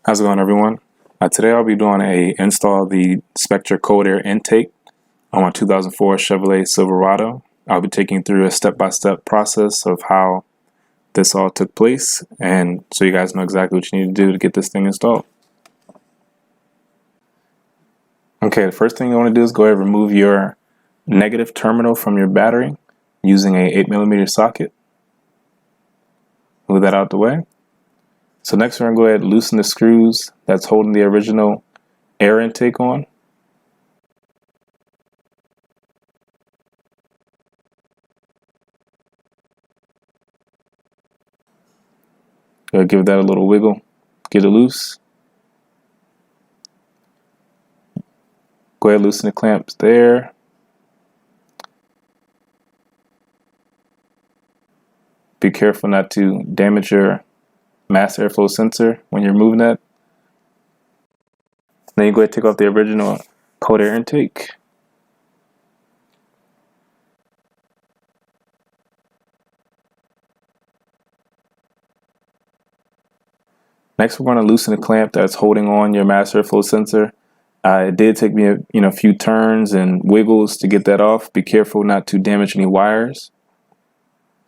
How's it going, everyone? Today I'll be doing a install of the Spectre Cold Air Intake on my 2004 Chevrolet Silverado. I'll be taking you through a step-by-step process of how this all took place, and so you guys know exactly what you need to do to get this thing installed. Okay, the first thing you want to do is go ahead and remove your negative terminal from your battery using a 8mm socket. Move that out the way. So next we're going to go ahead and loosen the screws that's holding the original air intake on. Go ahead, give that a little wiggle, get it loose. Go ahead and loosen the clamps there. Be careful not to damage your mass airflow sensor when you're moving that. Then you go ahead and take off the original cold air intake. Next, we're going to loosen the clamp that's holding on your mass airflow sensor. It did take me a few turns and wiggles to get that off. Be careful not to damage any wires.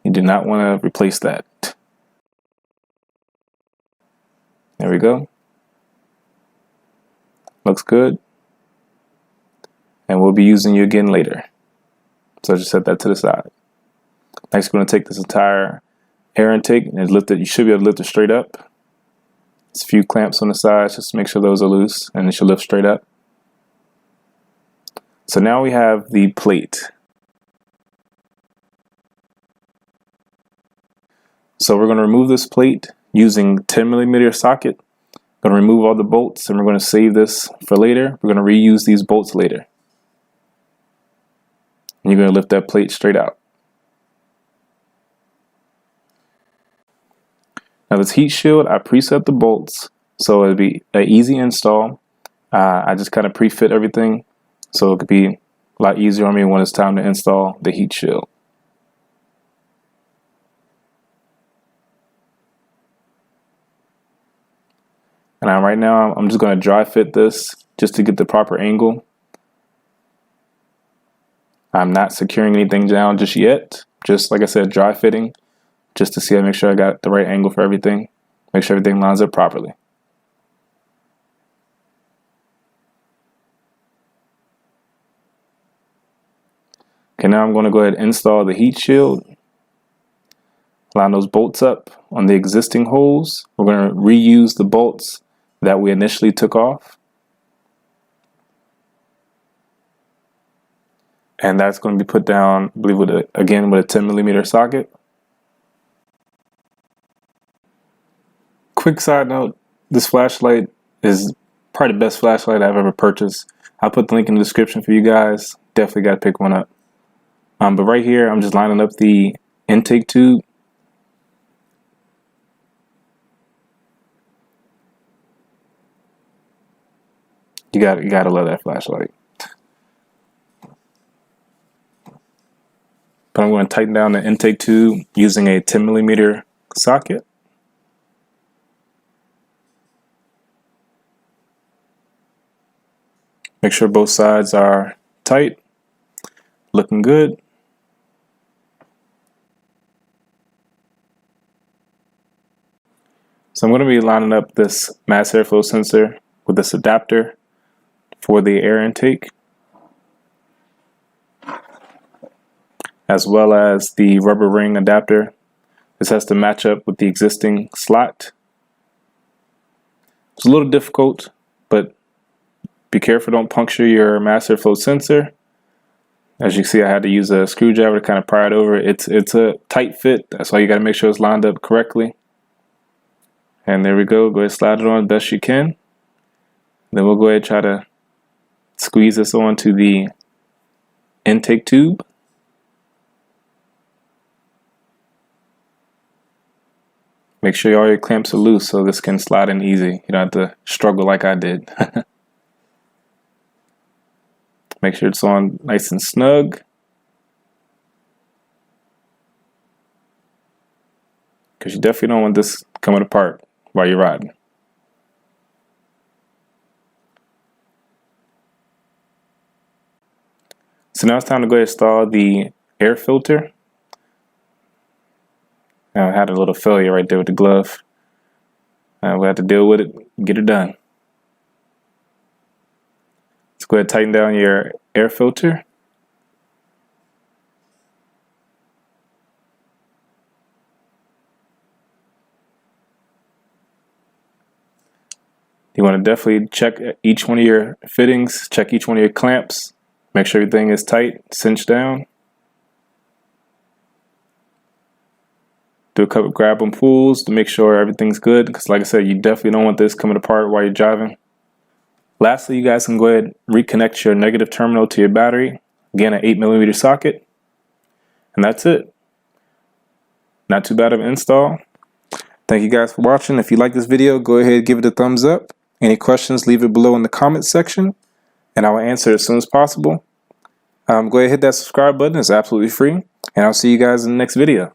You do not want to replace that. There we go. Looks good. And we'll be using you again later. So just set that to the side. Next, we're going to take this entire air intake and lift it. You should be able to lift it straight up. There's a few clamps on the sides just to make sure those are loose, and it should lift straight up. So now we have the plate. So we're going to remove this plate using 10mm socket. Going to remove all the bolts, and we're going to save this for later. We're going to reuse these bolts later. And you're going to lift that plate straight out. Now this heat shield, I preset the bolts, so it'll be an easy install. I just kind of pre-fit everything, so it could be a lot easier on me when it's time to install the heat shield. And right now, I'm just going to dry fit this just to get the proper angle. I'm not securing anything down just yet. Just like I said, dry fitting, just to see and make sure I got the right angle for everything. Make sure everything lines up properly. Okay, now I'm going to go ahead and install the heat shield. Line those bolts up on the existing holes. We're going to reuse the bolts that we initially took off. And that's going to be put down, I believe, again with a 10mm socket. Quick side note, this flashlight is probably the best flashlight I've ever purchased. I'll put the link in the description for you guys. Definitely got to pick one up. But right here, I'm just lining up the intake tube. You gotta love that flashlight. But I'm going to tighten down the intake tube using a 10mm socket. Make sure both sides are tight, looking good. So I'm going to be lining up this mass airflow sensor with this adapter for the air intake, as well as the rubber ring adapter. This has to match up with the existing slot. It's a little difficult, but be careful, don't puncture your mass airflow sensor. As you see, I had to use a screwdriver to kind of pry it over. It's a tight fit. That's why you got to make sure it's lined up correctly. And there we go. Go ahead and slide it on as best you can. Then we'll go ahead and try to squeeze this onto the intake tube. Make sure all your clamps are loose so this can slide in easy. You don't have to struggle like I did. Make sure it's on nice and snug. Because you definitely don't want this coming apart while you're riding. So now it's time to go ahead and install the air filter. I had a little failure right there with the glove. We have to deal with it, get it done. Let's go ahead and tighten down your air filter. You want to definitely check each one of your fittings, check each one of your clamps, make sure everything is tight, cinched down. Do a couple grab and pulls to make sure everything's good, because like I said, you definitely don't want this coming apart while you're driving. Lastly, you guys can go ahead and reconnect your negative terminal to your battery. Again, an 8mm socket. And that's it. Not too bad of an install. Thank you guys for watching. If you like this video, go ahead and give it a thumbs up. Any questions, leave it below in the comments section, and I will answer as soon as possible. Go ahead and hit that subscribe button. It's absolutely free. And I'll see you guys in the next video.